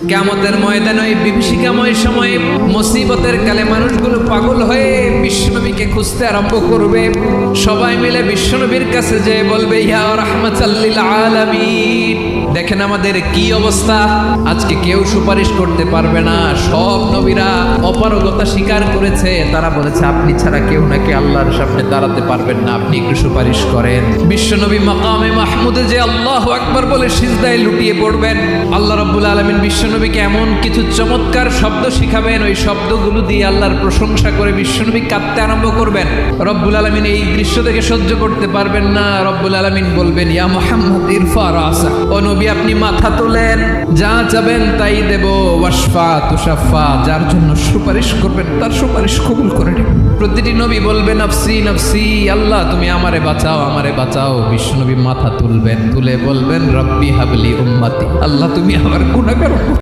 কিয়ামতের ময়দানে ওই বিভীষিকাময় সময়ে মুসিবতের কালে মানুষগুলো পাগল হয়ে বিশ্বনবীকে খুঁজতে আরম্ভ করবে। সবাই মিলে বিশ্বনবীর কাছে যেয়ে বলবে, ইয়া রাহমাতাল লিল আলামিন, দেখেন আমাদের কি অবস্থা, আজকে কেউ সুপারিশ করতে পারবে না। সব নবীরা অপারগতা স্বীকার করেছে, তারা বলেছে আপনি ছাড়া কেউ নাকি আল্লাহর সামনে দাঁড়াতে পারবেন না, আপনি একটু সুপারিশ করেন। বিশ্বনবী মাকামে মাহমুদে যে আল্লাহু আকবার বলে সিজদায় লুটিয়ে পড়বেন। আল্লাহ রাব্বুল আলামিন বিশ্বনবীকে এমন কিছু চমৎকার শব্দ শিখাবেন, ওই শব্দগুলো দিয়ে আল্লাহর প্রশংসা করে বিশ্বনবী কাঁদতে আরম্ভ করবেন। রব্বুল আলামিন এই দৃশ্য দেখে সহ্য করতে পারবেন না। রব্বুল আলামিন বলবেন, ইয়া মুহাম্মদ ইরফা রাসা, ও নবী আপনি মাথা তোলেন, যা চাবেন তাই দেব। ওয়াশফা তুশাফা, যার জন্য সুপারিশ করবেন তার সুপারিশ কবুল করে নেব। প্রতিটি নবী বলবেন, নফসি নফসি, আল্লাহ তুমি আমারে বাঁচাও, আমারে বাঁচাও। বিশ্বনবী মাথা তুলবেন, তুলে বলবেন, রব্বি হাবলি উম্মতি, আল্লাহ তুমি আমার গুনাহগার